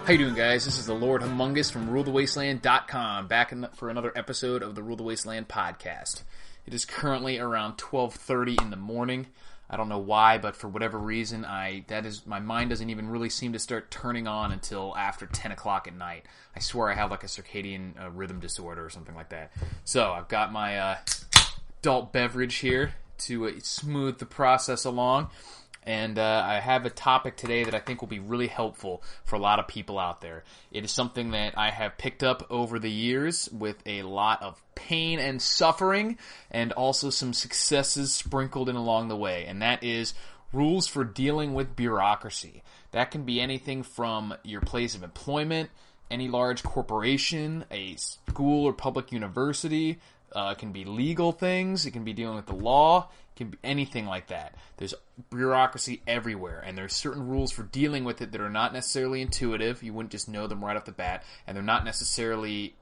How you doing, guys? This is the Lord Humongous from RuleTheWasteland.com, back for another episode of the Rule the Wasteland podcast. It is currently around 12:30 in the morning. I don't know why, but for whatever reason, my mind doesn't even really seem to start turning on until after 10 o'clock at night. I swear I have like a circadian rhythm disorder or something like that. So I've got my adult beverage here to smooth the process along. And I have a topic today that I think will be really helpful for a lot of people out there. It is something that I have picked up over the years with a lot of pain and suffering, and also some successes sprinkled in along the way. And that is rules for dealing with bureaucracy. That can be anything from your place of employment, any large corporation, a school or public university. It can be legal things. It can be dealing with the law. It can be anything like that. There's bureaucracy everywhere, and there's certain rules for dealing with it that are not necessarily intuitive. You wouldn't just know them right off the bat, and they're not necessarily,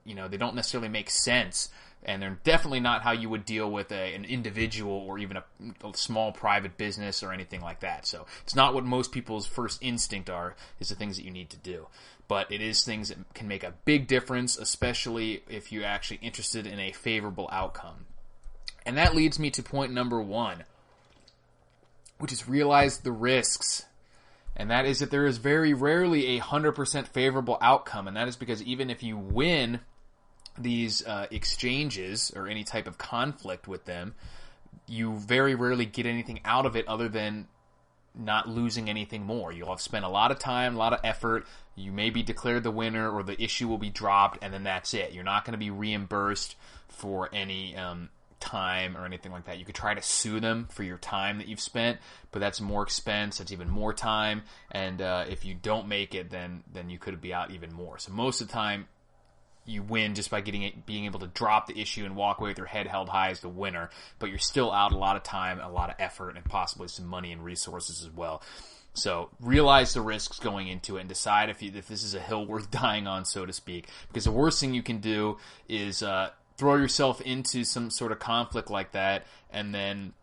they don't necessarily make sense, and they're definitely not how you would deal with an individual or even a small private business or anything like that. So it's not what most people's first instinct is the things that you need to do. But it is things that can make a big difference, especially if you're actually interested in a favorable outcome. And that leads me to point number 1, which is realize the risks. And that is that there is very rarely a 100% favorable outcome. And that is because even if you win these exchanges or any type of conflict with them, you very rarely get anything out of it other than not losing anything more. You'll have spent a lot of time, a lot of effort. You may be declared the winner, or the issue will be dropped, and then that's it. You're not going to be reimbursed for any time or anything like that. You could try to sue them for your time that you've spent, but that's more expense. That's even more time, and if you don't make it, then you could be out even more. So most of the time, you win just by being able to drop the issue and walk away with your head held high as the winner, but you're still out a lot of time, a lot of effort, and possibly some money and resources as well. So realize the risks going into it and decide if this is a hill worth dying on, so to speak. Because the worst thing you can do is throw yourself into some sort of conflict like that and then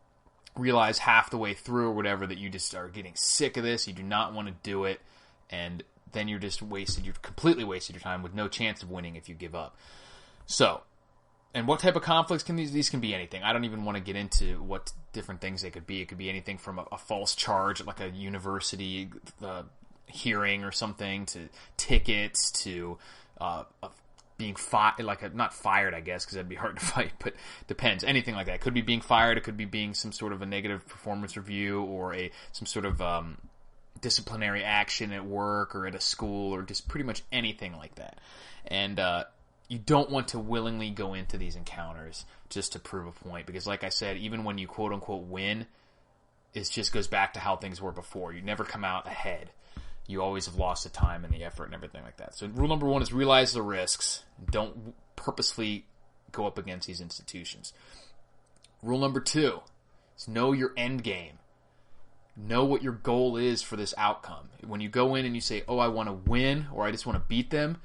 realize half the way through or whatever that you just are getting sick of this, you do not want to do it, and then you're completely wasted your time with no chance of winning if you give up. So, and what type of conflicts can these can be anything. I don't even want to get into what different things they could be. It could be anything from a false charge, like a university hearing or something, to tickets, to being not fired, I guess, because that'd be hard to fight, but depends. Anything like that. It could be being fired. It could be being some sort of a negative performance review, or some sort of disciplinary action at work or at a school, or just pretty much anything like that. And you don't want to willingly go into these encounters just to prove a point, because like I said, even when you quote-unquote win, it just goes back to how things were before. You never come out ahead. You always have lost the time and the effort and everything like that. So rule number 1 is realize the risks. Don't purposefully go up against these institutions. Rule number 2 is know your end game. Know what your goal is for this outcome. When you go in and you say, I want to win, or I just want to beat them,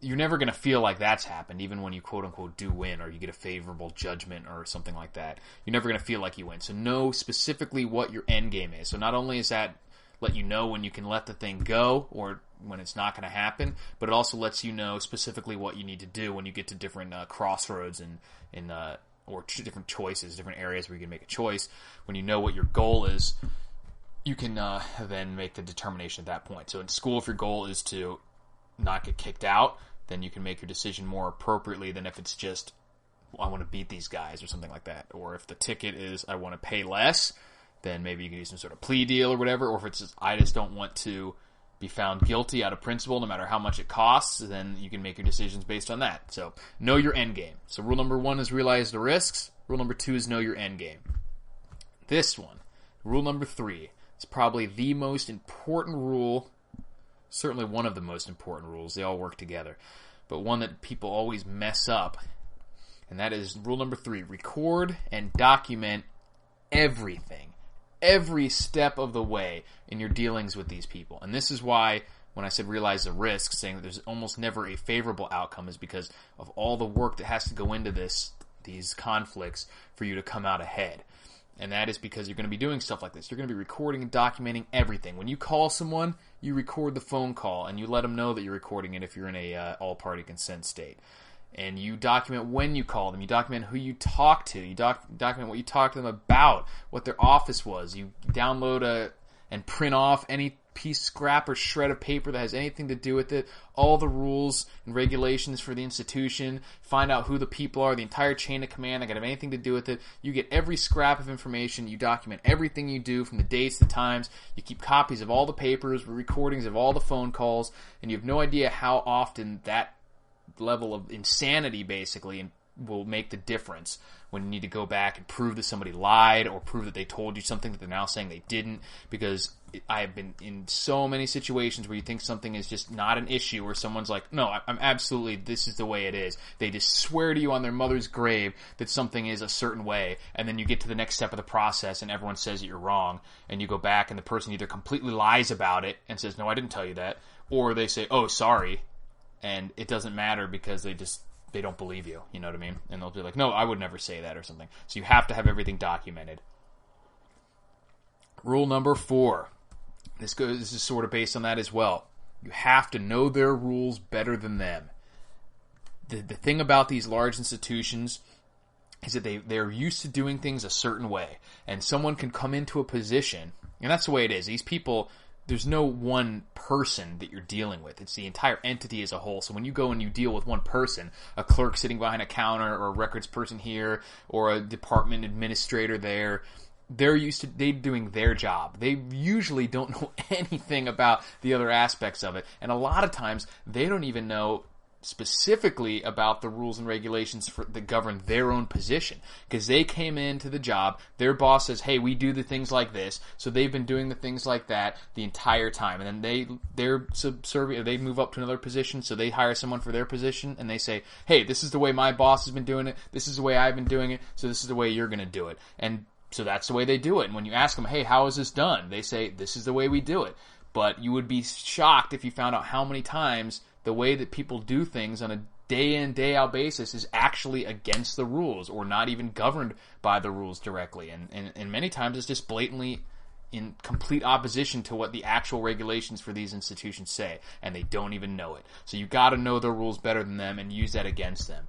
you're never going to feel like that's happened, even when you quote-unquote do win, or you get a favorable judgment or something like that. You're never going to feel like you win. So know specifically what your end game is. So not only is that let you know when you can let the thing go, or when it's not going to happen, but it also lets you know specifically what you need to do when you get to different crossroads or different choices, different areas where you can make a choice. When you know what your goal is, you can then make the determination at that point. So in school, if your goal is to not get kicked out, then you can make your decision more appropriately than if it's just, I want to beat these guys or something like that. Or if the ticket is, I want to pay less, then maybe you can do some sort of plea deal or whatever. Or if it's just, I just don't want to be found guilty out of principle, no matter how much it costs, then you can make your decisions based on that. So know your end game. So rule number 1 is realize the risks. Rule number 2 is know your end game. This one, rule number 3, is probably the most important rule, certainly one of the most important rules. They all work together. But one that people always mess up, and that is rule number 3, record and document everything. Every step of the way in your dealings with these people. And this is why, when I said realize the risks, saying that there's almost never a favorable outcome, is because of all the work that has to go into these conflicts for you to come out ahead. And that is because you're going to be doing stuff like this. You're going to be recording and documenting everything. When you call someone, you record the phone call, and you let them know that you're recording it if you're in a all-party consent state. And you document when you call them. You document who you talk to. You document what you talk to them about, what their office was. You download and print off any piece, scrap, or shred of paper that has anything to do with it, all the rules and regulations for the institution, find out who the people are, the entire chain of command that could have anything to do with it. You get every scrap of information. You document everything you do from the dates to times. You keep copies of all the papers, recordings of all the phone calls, and you have no idea how often that level of insanity basically will make the difference when you need to go back and prove that somebody lied or prove that they told you something that they're now saying they didn't. Because I have been in so many situations where you think something is just not an issue, where someone's like, no, I'm absolutely, this is the way it is. They just swear to you on their mother's grave that something is a certain way, and then you get to the next step of the process and everyone says that you're wrong, and you go back and the person either completely lies about it and says, no, I didn't tell you that, or they say, oh, sorry, and it doesn't matter because they don't believe you, you know what I mean? And they'll be like, no, I would never say that or something. So you have to have everything documented. Rule number 4. This is sort of based on that as well. You have to know their rules better than them. The thing about these large institutions is that they're used to doing things a certain way. And someone can come into a position, and that's the way it is. These people, there's no one person that you're dealing with. It's the entire entity as a whole. So when you go and you deal with one person, a clerk sitting behind a counter, or a records person here, or a department administrator there, they're used to doing their job. They usually don't know anything about the other aspects of it. And a lot of times, they don't even know specifically about the rules and regulations that govern their own position, because they came into the job, their boss says, hey, we do the things like this, so they've been doing the things like that the entire time, and then they're subservient, they move up to another position, so they hire someone for their position, and they say, hey, this is the way my boss has been doing it, this is the way I've been doing it, so this is the way you're going to do it. And so that's the way they do it. And when you ask them, hey, how is this done? They say, this is the way we do it. But you would be shocked if you found out how many times the way that people do things on a day-in, day-out basis is actually against the rules, or not even governed by the rules directly. And many times it's just blatantly in complete opposition to what the actual regulations for these institutions say, and they don't even know it. So you got to know their rules better than them and use that against them,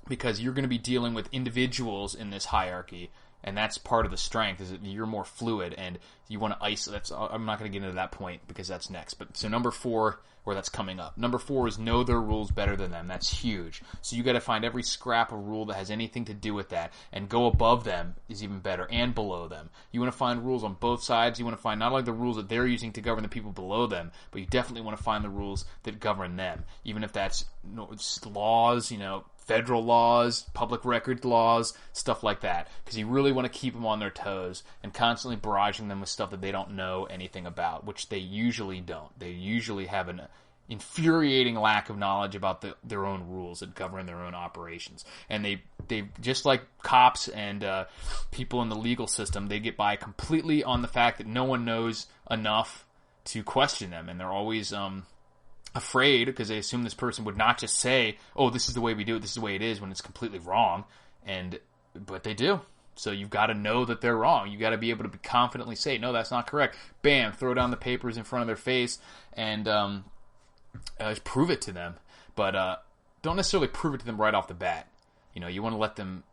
because you're going to be dealing with individuals in this hierarchy. And that's part of the strength, is that you're more fluid, and you want to isolate. I'm not going to get into that point because that's next. But so number 4, or that's coming up. Number 4 is know their rules better than them. That's huge. So you got to find every scrap of rule that has anything to do with that, and go above them is even better, and below them. You want to find rules on both sides. You want to find not only the rules that they're using to govern the people below them, but you definitely want to find the rules that govern them, even if that's laws, federal laws, public record laws, stuff like that. Because you really want to keep them on their toes and constantly barraging them with stuff that they don't know anything about, which they usually don't. They usually have an infuriating lack of knowledge about their own rules that govern their own operations. And they just like cops and people in the legal system, they get by completely on the fact that no one knows enough to question them. And they're always afraid, because they assume this person would not just say, oh, this is the way we do it, this is the way it is, when it's completely wrong. But they do. So you've got to know that they're wrong. You've got to be able to confidently say, no, that's not correct. Bam, throw down the papers in front of their face and prove it to them. But don't necessarily prove it to them right off the bat. You want to let them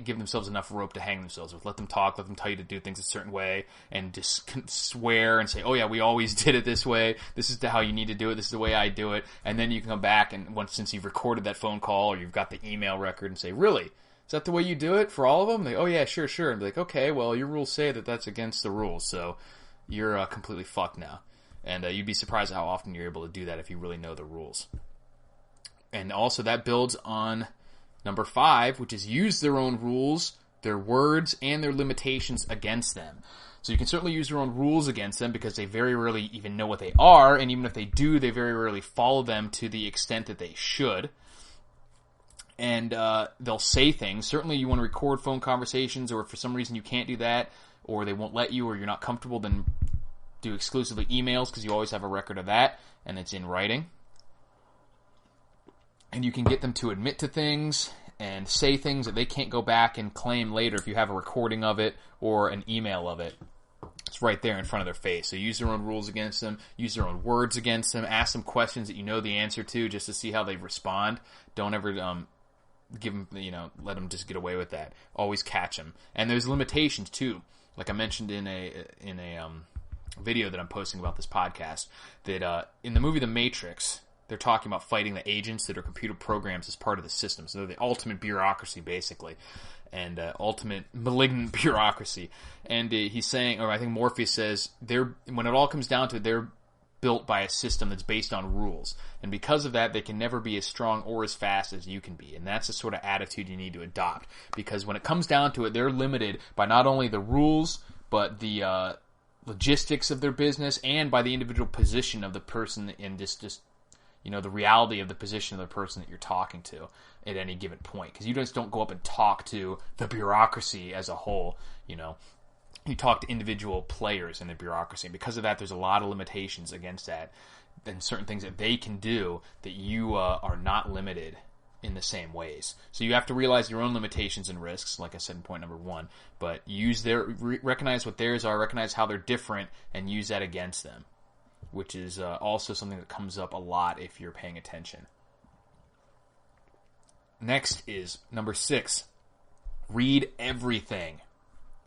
give themselves enough rope to hang themselves with. Let them talk, let them tell you to do things a certain way, and just swear and say, oh yeah, we always did it this way, this is how you need to do it, this is the way I do it. And then you can come back, and since you've recorded that phone call, or you've got the email record, and say, really? Is that the way you do it for all of them? They, oh yeah, sure. And be like, okay, well, your rules say that that's against the rules, so you're completely fucked now. And you'd be surprised at how often you're able to do that if you really know the rules. And also that builds on number 5, which is use their own rules, their words, and their limitations against them. So you can certainly use their own rules against them, because they very rarely even know what they are, and even if they do, they very rarely follow them to the extent that they should. And they'll say things. Certainly you want to record phone conversations, or if for some reason you can't do that, or they won't let you, or you're not comfortable, then do exclusively emails, because you always have a record of that, and it's in writing. And you can get them to admit to things, and say things that they can't go back and claim later if you have a recording of it or an email of it. It's right there in front of their face. So use their own rules against them, use their own words against them, ask them questions that you know the answer to just to see how they respond. Don't ever give them, let them just get away with that. Always catch them. And there's limitations too. Like I mentioned in a video that I'm posting about this podcast, that in the movie The Matrix, they're talking about fighting the agents that are computer programs as part of the system. So they're the ultimate bureaucracy, basically. And ultimate malignant bureaucracy. And he's saying, or I think Morpheus says, when it all comes down to it, they're built by a system that's based on rules. And because of that, they can never be as strong or as fast as you can be. And that's the sort of attitude you need to adopt. Because when it comes down to it, they're limited by not only the rules, but the logistics of their business, and by the individual position of the person in just the reality of the position of the person that you're talking to at any given point. Because you just don't go up and talk to the bureaucracy as a whole, You talk to individual players in the bureaucracy. And because of that, there's a lot of limitations against that, and certain things that they can do that you are not limited in the same ways. So you have to realize your own limitations and risks, like I said in point number 1, but recognize what theirs are, recognize how they're different, and use that against them, which is also something that comes up a lot if you're paying attention. Next is number 6. Read everything.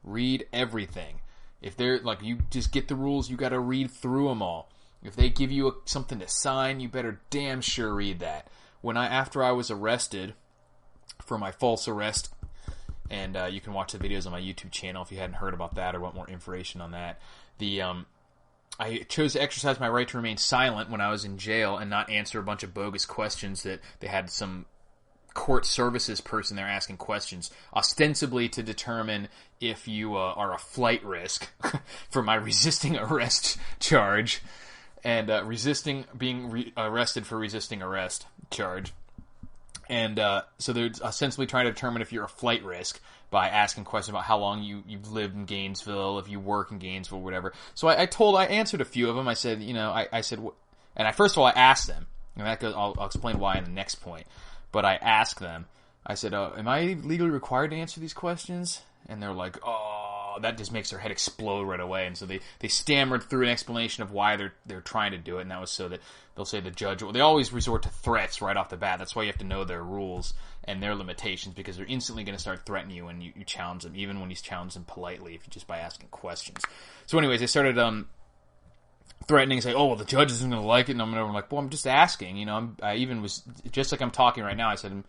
Read everything. If they're you just get the rules, you got to read through them all. If they give you something to sign, you better damn sure read that. After I was arrested for my false arrest, and you can watch the videos on my YouTube channel if you hadn't heard about that or want more information on that. I chose to exercise my right to remain silent when I was in jail and not answer a bunch of bogus questions that they had some court services person there asking questions, ostensibly to determine if you are a flight risk for my resisting arrest charge, and being arrested for resisting arrest charge. And so they're ostensibly trying to determine if you're a flight risk by asking questions about how long you've lived in Gainesville, if you work in Gainesville, whatever. So I answered a few of them. I said, I said, and first of all, I asked them, and that goes, I'll explain why in the next point. But I asked them, I said, am I legally required to answer these questions? And they're like, oh, that just makes their head explode right away. And so they stammered through an explanation of why they're trying to do it. And that was so that they'll say the judge, they always resort to threats right off the bat. That's why you have to know their rules and their limitations, because they're instantly going to start threatening you when you challenge them, even when you challenge them politely, just by asking questions. So anyways, they started threatening, say, oh, well, the judge isn't going to like it. And I'm like, well, I'm just asking. I even was, just like I'm talking right now, I said,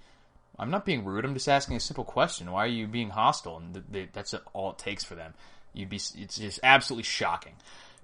I'm not being rude. I'm just asking a simple question. Why are you being hostile? And that's all it takes for them. It's just absolutely shocking.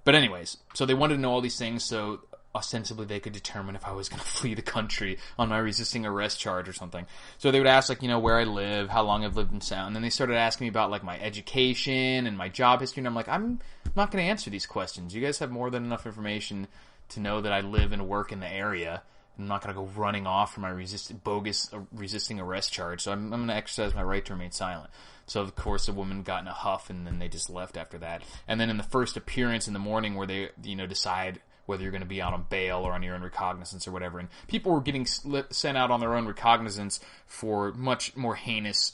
But anyways, so they wanted to know all these things, so ostensibly they could determine if I was going to flee the country on my resisting arrest charge or something. So they would ask, where I live, how long I've lived in town. And then they started asking me about, my education and my job history. And I'm like, I'm not going to answer these questions. You guys have more than enough information to know that I live and work in the area. I'm not going to go running off from my bogus resisting arrest charge. So I'm going to exercise my right to remain silent. So, of course, the woman got in a huff, and then they just left after that. And then in the first appearance in the morning where they, decide whether you're going to be out on bail or on your own recognizance or whatever, and people were getting sent out on their own recognizance for much more heinous,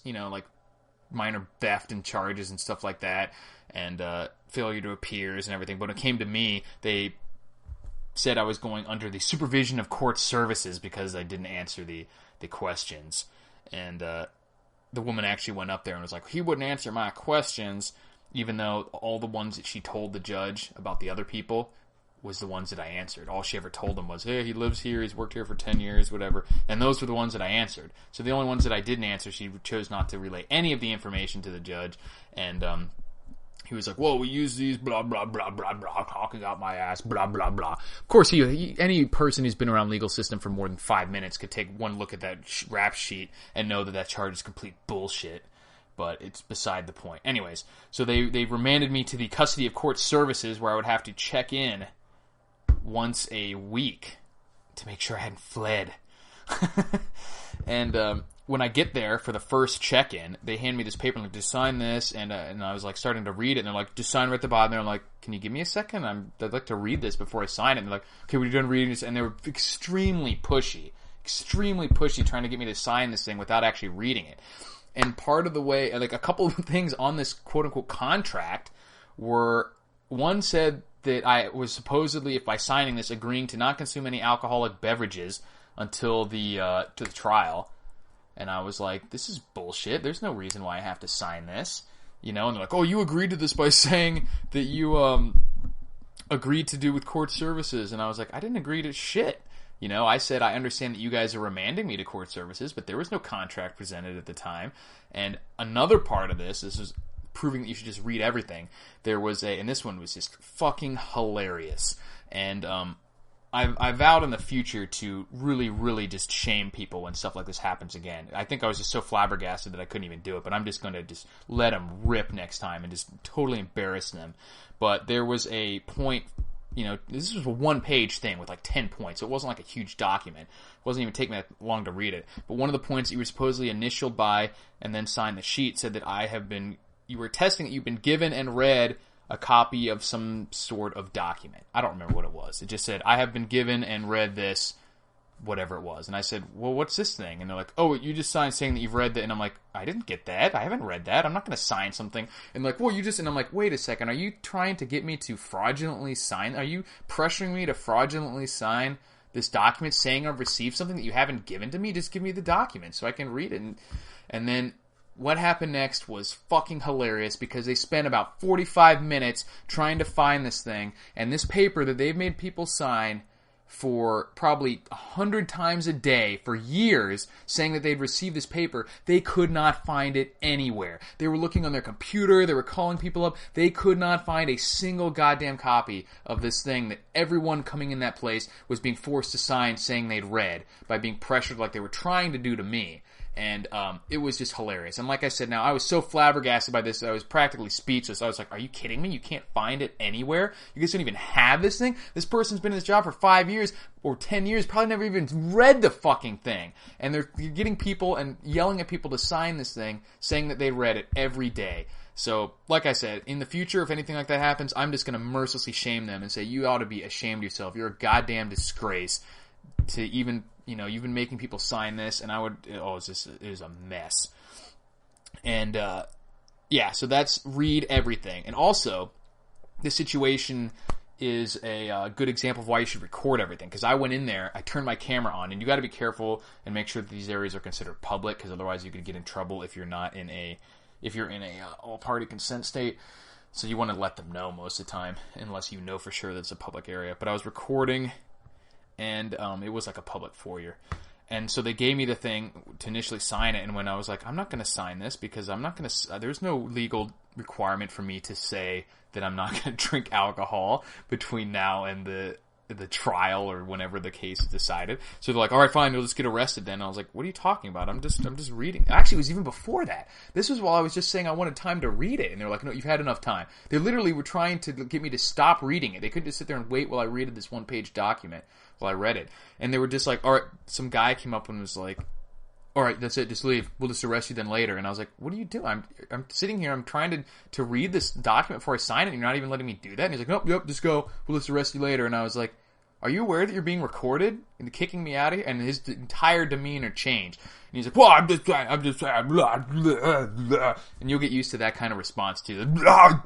minor theft and charges and stuff like that, and failure to appears and everything. But when it came to me, they said I was going under the supervision of court services because I didn't answer the questions. And the woman actually went up there and was like, he wouldn't answer my questions, even though all the ones that she told the judge about the other people was the ones that I answered. All she ever told him was, hey, he lives here, he's worked here for 10 years, whatever. And those were the ones that I answered. So the only ones that I didn't answer, she chose not to relay any of the information to the judge. And he was like, well, we use these, blah, blah, blah, blah, blah, talking out my ass, blah, blah, blah. Of course, any person who's been around the legal system for more than 5 minutes could take one look at that rap sheet and know that charge is complete bullshit. But it's beside the point. Anyways, so they remanded me to the custody of court services, where I would have to check in once a week to make sure I hadn't fled. And when I get there for the first check-in, they hand me this paper and like, just sign this, and I was like starting to read it, and they're like, just sign right at the bottom. And I'm like, can you give me a second? I'd like to read this before I sign it. And they're like, okay, we're done reading this, and they were extremely pushy extremely pushy trying to get me to sign this thing without actually reading it. And part of the way, like a couple of things on this quote-unquote contract were, one said that I was supposedly, if by signing this, agreeing to not consume any alcoholic beverages until to the trial. And I was like, this is bullshit. There's no reason why I have to sign this. And they're like, oh, you agreed to this by saying that you agreed to do with court services. And I was like, I didn't agree to shit. I said, I understand that you guys are remanding me to court services, but there was no contract presented at the time. And another part of this is proving that you should just read everything. There was and this one was just fucking hilarious. And I vowed in the future to really, really just shame people when stuff like this happens again. I think I was just so flabbergasted that I couldn't even do it, but I'm just going to just let them rip next time and just totally embarrass them. But there was a point, this was a one-page thing with like 10 points. It wasn't like a huge document. It wasn't even taking that long to read it. But one of the points that you were supposedly initialed by and then signed the sheet said that you were attesting that you've been given and read a copy of some sort of document. I don't remember what it was. It just said, I have been given and read this, whatever it was. And I said, well, what's this thing? And they're like, oh, you just signed saying that you've read that. And I'm like, I didn't get that. I haven't read that. I'm not going to sign something. And they're like, well, and I'm like, wait a second. Are you trying to get me to fraudulently sign? Are you pressuring me to fraudulently sign this document saying I've received something that you haven't given to me? Just give me the document so I can read it. And then what happened next was fucking hilarious because they spent about 45 minutes trying to find this thing. And this paper that they've made people sign for probably 100 times a day for years, saying that they'd received this paper, they could not find it anywhere. They were looking on their computer, they were calling people up, they could not find a single goddamn copy of this thing that everyone coming in that place was being forced to sign saying they'd read by being pressured like they were trying to do to me. And it was just hilarious. And like I said, now I was so flabbergasted by this, I was practically speechless. I was like, are you kidding me? You can't find it anywhere? You guys don't even have this thing? This person's been in this job for 5 years or 10 years, probably never even read the fucking thing. And they're getting people and yelling at people to sign this thing, saying that they read it every day. So, like I said, in the future, if anything like that happens, I'm just going to mercilessly shame them and say, you ought to be ashamed of yourself. You're a goddamn disgrace to even... you've been making people sign this, and it was a mess. And, so that's read everything. And also, this situation is a good example of why you should record everything. Because I went in there, I turned my camera on, and you got to be careful and make sure that these areas are considered public, because otherwise you could get in trouble if you're in a all-party consent state. So you want to let them know most of the time, unless you know for sure that it's a public area. But I was recording... And it was like a public foyer. And so they gave me the thing to initially sign it. And when I was like, I'm not going to sign this because I'm not going to... there's no legal requirement for me to say that I'm not going to drink alcohol between now and the trial or whenever the case is decided. So they're like, all right, fine, you'll just get arrested then. And I was like, what are you talking about? I'm just reading. Actually, it was even before that. This was while I was just saying I wanted time to read it. And they're like, no, you've had enough time. They literally were trying to get me to stop reading it. They couldn't just sit there and wait while I read this one-page document while I read it. And they were just like, all right, some guy came up and was like, all right, that's it, just leave. We'll just arrest you then later. And I was like, what are you doing? I'm sitting here, I'm trying to read this document before I sign it, and you're not even letting me do that? And he's like, nope, just go. We'll just arrest you later. And I was like, are you aware that you're being recorded and kicking me out of here? And his entire demeanor changed. And he's like, well, I'm just trying, blah, blah, blah. And you'll get used to that kind of response too. Where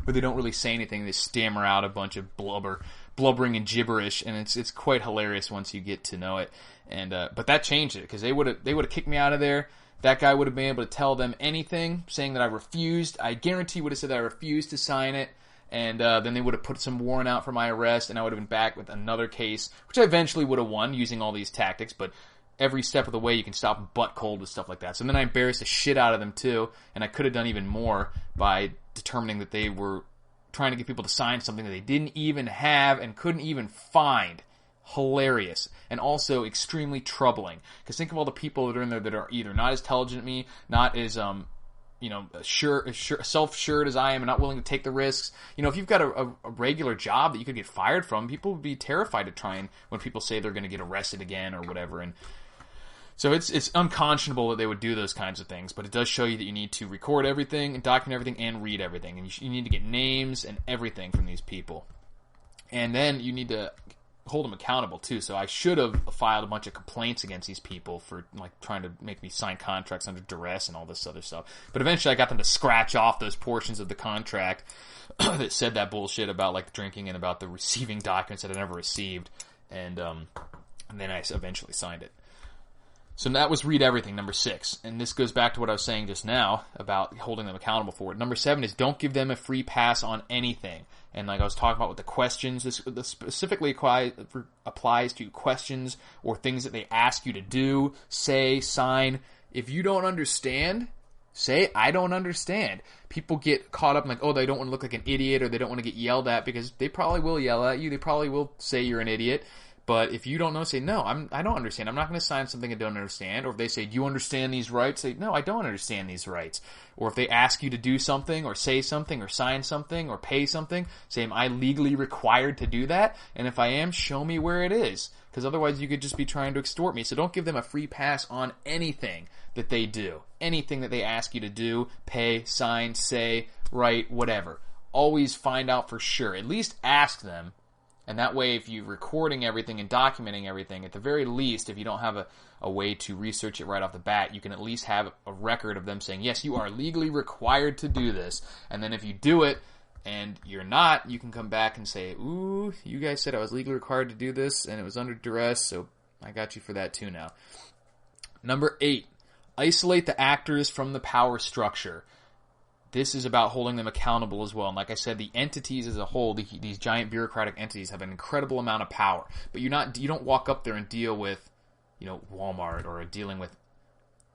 they don't really say anything. They stammer out a bunch of blubbering and gibberish. And it's quite hilarious once you get to know it. And but that changed it, because they would have kicked me out of there. That guy would have been able to tell them anything, saying that I refused. I guarantee would have said that I refused to sign it. And then they would have put some warrant out for my arrest, and I would have been back with another case, which I eventually would have won using all these tactics, but every step of the way you can stop butt cold with stuff like that. So then I embarrassed the shit out of them too, and I could have done even more by determining that they were trying to get people to sign something that they didn't even have and couldn't even find. Hilarious. And also extremely troubling. Because think of all the people that are in there that are either not as intelligent as me, not as... self-assured as I am and not willing to take the risks. If you've got a regular job that you could get fired from, people would be terrified to try and, when people say they're going to get arrested again or whatever. And so it's unconscionable that they would do those kinds of things, but it does show you that you need to record everything and document everything and read everything. And you need to get names and everything from these people. And then you need to hold them accountable too. So I should have filed a bunch of complaints against these people for like trying to make me sign contracts under duress and all this other stuff. But eventually I got them to scratch off those portions of the contract that said that bullshit about like drinking and about the receiving documents that I never received. And then I eventually signed it. So that was read everything, number 6. And this goes back to what I was saying just now about holding them accountable for it. Number 7 is don't give them a free pass on anything. And like I was talking about with the questions, this specifically applies to questions or things that they ask you to do, say, sign. If you don't understand, say, I don't understand. People get caught up in like, oh, they don't want to look like an idiot or they don't want to get yelled at, because they probably will yell at you. They probably will say you're an idiot. But if you don't know, say, no, I don't understand. I'm not going to sign something I don't understand. Or if they say, do you understand these rights? Say, no, I don't understand these rights. Or if they ask you to do something or say something or sign something or pay something, say, am I legally required to do that? And if I am, show me where it is. Because otherwise you could just be trying to extort me. So don't give them a free pass on anything that they do. Anything that they ask you to do, pay, sign, say, write, whatever. Always find out for sure. At least ask them. And that way, if you're recording everything and documenting everything, at the very least, if you don't have a way to research it right off the bat, you can at least have a record of them saying, yes, you are legally required to do this. And then if you do it and you're not, you can come back and say, ooh, you guys said I was legally required to do this and it was under duress, so I got you for that too now. Number 8, isolate the actors from the power structure. This is about holding them accountable as well. And like I said, the entities as a whole, these giant bureaucratic entities have an incredible amount of power. But you don't walk up there and deal with, Walmart or dealing with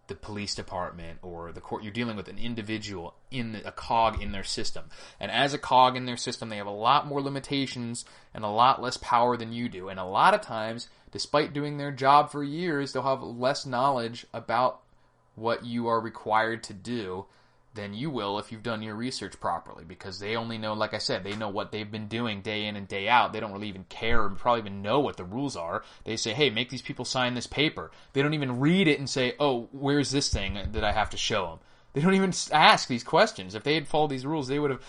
the police department or the court. You're dealing with an individual a cog in their system. And as a cog in their system, they have a lot more limitations and a lot less power than you do. And a lot of times, despite doing their job for years, they'll have less knowledge about what you are required to do than you will if you've done your research properly, because they only know, like I said, they know what they've been doing day in and day out. They don't really even care or probably even know what the rules are. They say, hey, make these people sign this paper. They don't even read it and say, oh, where's this thing that I have to show them? They don't even ask these questions. If they had followed these rules, they would have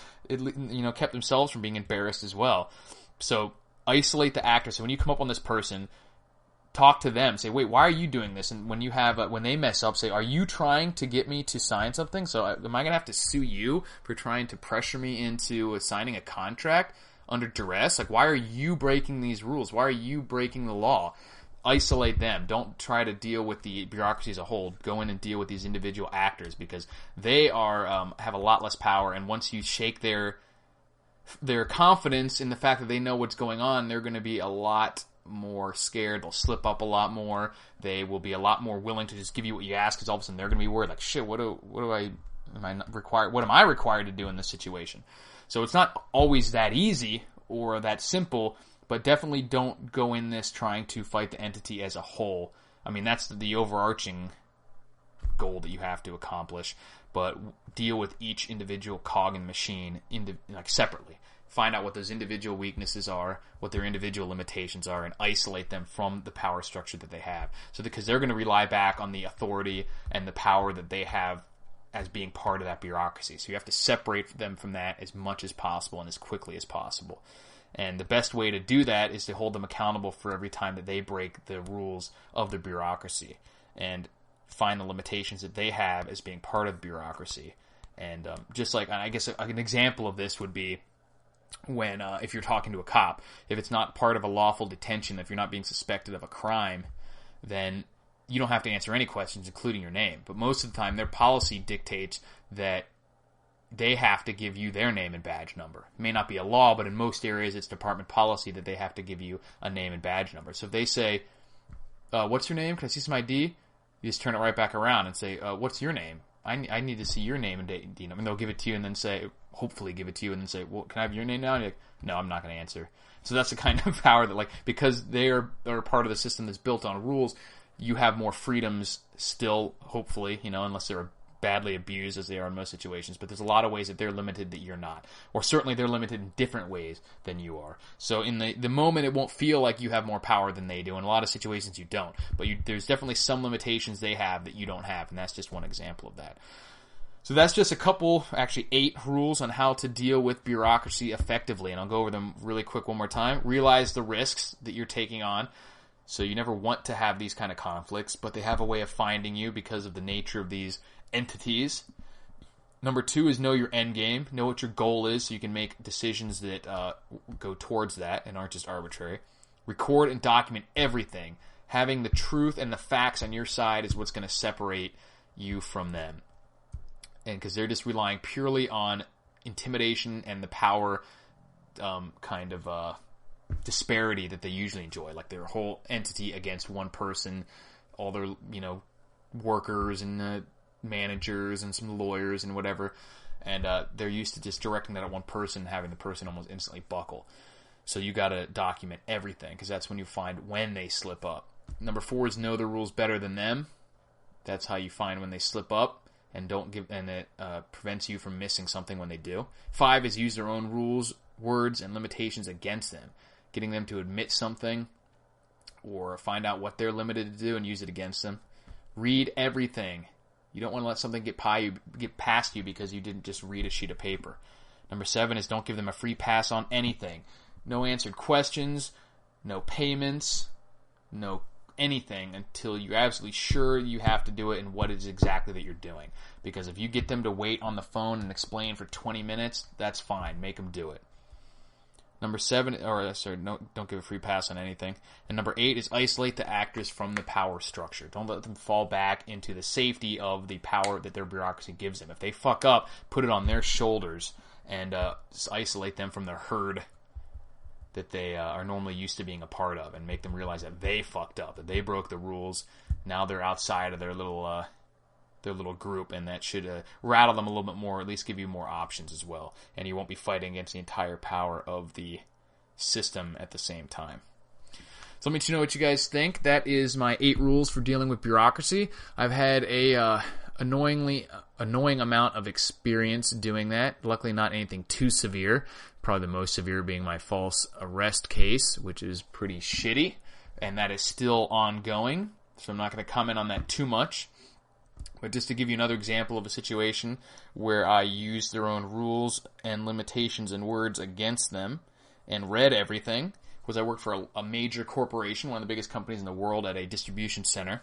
kept themselves from being embarrassed as well. So isolate the actor. So when you come up on this person, talk to them. Say, wait, why are you doing this? And when you have, when they mess up, say, are you trying to get me to sign something? So am I going to have to sue you for trying to pressure me into signing a contract under duress? Like, why are you breaking these rules? Why are you breaking the law? Isolate them. Don't try to deal with the bureaucracy as a whole. Go in and deal with these individual actors, because they have a lot less power. And once you shake their confidence in the fact that they know what's going on, they're going to be a lot more scared. They'll slip up a lot more. They will be a lot more willing to just give you what you ask, because all of a sudden they're going to be worried, like, shit, what am I required to do in this situation? So it's not always that easy or that simple, but definitely don't go in this trying to fight the entity as a whole. I mean, that's the overarching goal that you have to accomplish, but deal with each individual cog in the machine separately. Find out what those individual weaknesses are, what their individual limitations are, and isolate them from the power structure that they have. So because they're going to rely back on the authority and the power that they have as being part of that bureaucracy. So you have to separate them from that as much as possible and as quickly as possible. And the best way to do that is to hold them accountable for every time that they break the rules of the bureaucracy, and find the limitations that they have as being part of the bureaucracy. And just like, I guess an example of this would be when if you're talking to a cop, if it's not part of a lawful detention, if you're not being suspected of a crime, then you don't have to answer any questions, including your name. But most of the time, their policy dictates that they have to give you their name and badge number. It may not be a law, but in most areas, it's department policy that they have to give you a name and badge number. So if they say, what's your name? Can I see some ID? You just turn it right back around and say, what's your name? I need to see your name and ID number. And they'll give it to you and then say, hopefully give it to you and then say, well, can I have your name now? And you're like, no, I'm not going to answer. So that's the kind of power that, because they're part of the system that's built on rules, you have more freedoms still, hopefully, unless they're badly abused as they are in most situations. But there's a lot of ways that they're limited that you're not. Or certainly they're limited in different ways than you are. So in the moment, it won't feel like you have more power than they do. In a lot of situations, you don't. But there's definitely some limitations they have that you don't have. And that's just one example of that. So that's just a couple, actually 8 rules on how to deal with bureaucracy effectively. And I'll go over them really quick one more time. Realize the risks that you're taking on. So you never want to have these kind of conflicts, but they have a way of finding you because of the nature of these entities. Number 2 is know your end game. Know what your goal is so you can make decisions that go towards that and aren't just arbitrary. Record and document everything. Having the truth and the facts on your side is what's going to separate you from them. And because they're just relying purely on intimidation and the power disparity that they usually enjoy. Like their whole entity against one person, all their, workers and managers and some lawyers and whatever. And they're used to just directing that at one person and having the person almost instantly buckle. So you got to document everything because that's when you find when they slip up. Number 4 is know the rules better than them. That's how you find when they slip up. And it prevents you from missing something when they do. 5 is use their own rules, words, and limitations against them, getting them to admit something or find out what they're limited to do and use it against them. Read everything. You don't want to let something get past you because you didn't just read a sheet of paper. Number 7 is don't give them a free pass on anything. No answered questions, no payments, no anything until you're absolutely sure you have to do it and what it is exactly that you're doing. Because if you get them to wait on the phone and explain for 20 minutes, that's fine. Make them do it. Number 7, don't give a free pass on anything. And number 8 is isolate the actors from the power structure. Don't let them fall back into the safety of the power that their bureaucracy gives them. If they fuck up, put it on their shoulders and just isolate them from the herd that they are normally used to being a part of, and make them realize that they fucked up, that they broke the rules. Now they're outside of their little group, and that should rattle them a little bit more, or at least give you more options as well. And you won't be fighting against the entire power of the system at the same time. So let me know what you guys think. That is my 8 rules for dealing with bureaucracy. I've had a annoying amount of experience doing that. Luckily not anything too severe. Probably the most severe being my false arrest case, which is pretty shitty, and that is still ongoing, so I'm not going to comment on that too much. But just to give you another example of a situation where I used their own rules and limitations and words against them and read everything, was I worked for a major corporation, one of the biggest companies in the world, at a distribution center,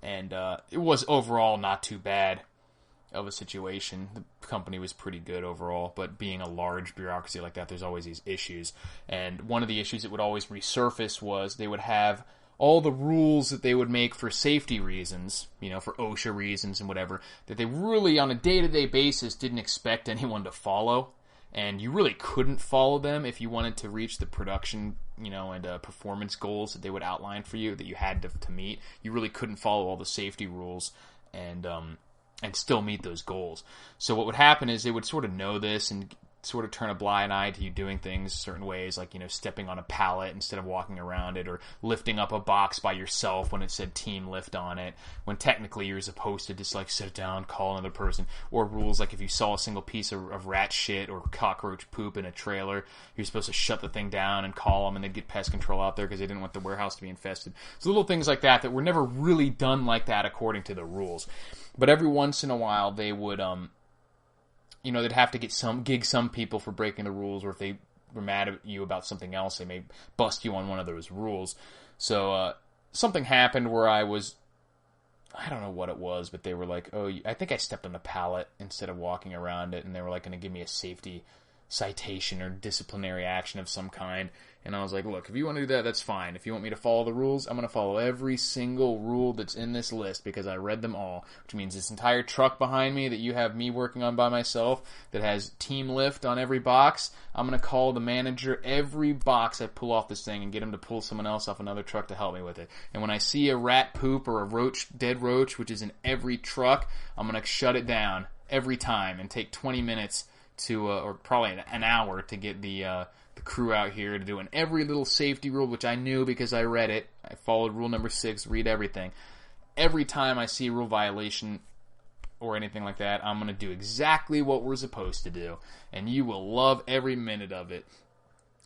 and it was overall not too bad of a situation. The company was pretty good overall, but being a large bureaucracy like that, there's always these issues. And one of the issues that would always resurface was they would have all the rules that they would make for safety reasons, for OSHA reasons and whatever, that they really on a day-to-day basis didn't expect anyone to follow. And you really couldn't follow them if you wanted to reach the production, and performance goals that they would outline for you that you had to meet. You really couldn't follow all the safety rules and still meet those goals. So what would happen is they would sort of know this and sort of turn a blind eye to you doing things certain ways, like, stepping on a pallet instead of walking around it, or lifting up a box by yourself when it said team lift on it, when technically you're supposed to just, sit down, call another person, or rules like if you saw a single piece of rat shit or cockroach poop in a trailer, you're supposed to shut the thing down and call them, and they'd get pest control out there because they didn't want the warehouse to be infested. So little things like that were never really done like that according to the rules. But every once in a while, they would, they'd have to gig some people for breaking the rules, or if they were mad at you about something else, they may bust you on one of those rules. So something happened where I don't know what it was, but they were like, I think I stepped on the pallet instead of walking around it, and they were going to give me a safety citation or disciplinary action of some kind. And I was like, look, if you want to do that, that's fine. If you want me to follow the rules, I'm going to follow every single rule that's in this list because I read them all, which means this entire truck behind me that you have me working on by myself that has team lift on every box, I'm going to call the manager every box I pull off this thing and get him to pull someone else off another truck to help me with it. And when I see a rat poop or a dead roach, which is in every truck, I'm going to shut it down every time and take 20 minutes or probably an hour to get the crew out here to doing every little safety rule, which I knew because I read it. I followed rule number 6, read everything. Every time I see a rule violation or anything like that, I'm going to do exactly what we're supposed to do, and you will love every minute of it.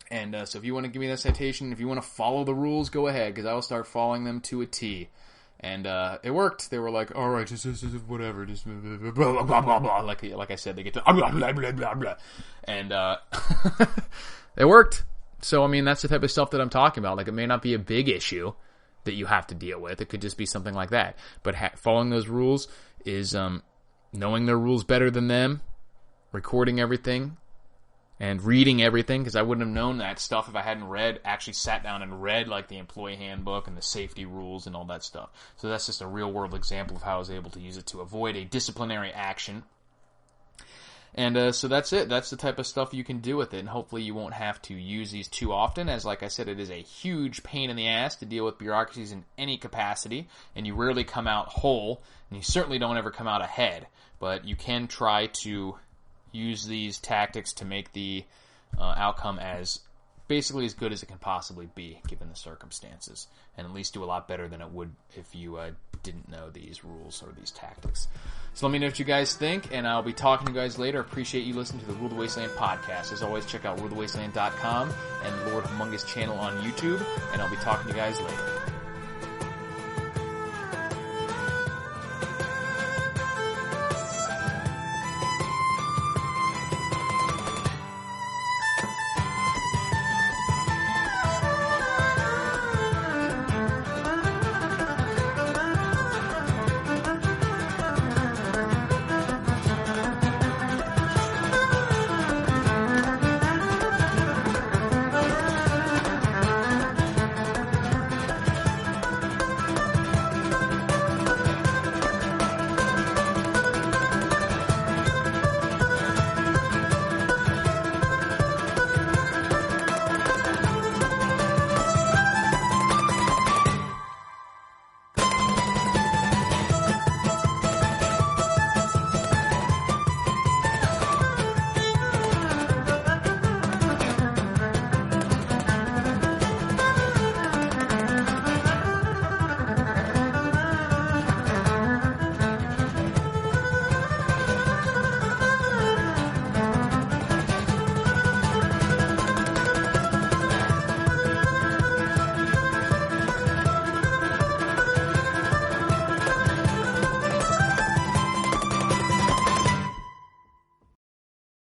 And so if you want to give me that citation, if you want to follow the rules, go ahead, because I will start following them to a T. And it worked. They were like, all right, just whatever, just blah, blah, blah, blah, blah. Like I said, they get to blah, blah, blah, blah, blah. And it worked. So, I mean, that's the type of stuff that I'm talking about. Like, it may not be a big issue that you have to deal with. It could just be something like that. But following those rules is knowing their rules better than them, recording everything, and reading everything, because I wouldn't have known that stuff if I hadn't actually sat down and read like the employee handbook and the safety rules and all that stuff. So that's just a real world example of how I was able to use it to avoid a disciplinary action. And so that's it. That's the type of stuff you can do with it, and hopefully you won't have to use these too often, as like I said, it is a huge pain in the ass to deal with bureaucracies in any capacity, and you rarely come out whole, and you certainly don't ever come out ahead, but you can try to use these tactics to make the outcome basically as good as it can possibly be, given the circumstances, and at least do a lot better than it would if you didn't know these rules or these tactics. So let me know what you guys think, and I'll be talking to you guys later. Appreciate you listening to the Rule the Wasteland podcast. As always, check out rulethewasteland.com and Lord Humongous channel on YouTube, and I'll be talking to you guys later.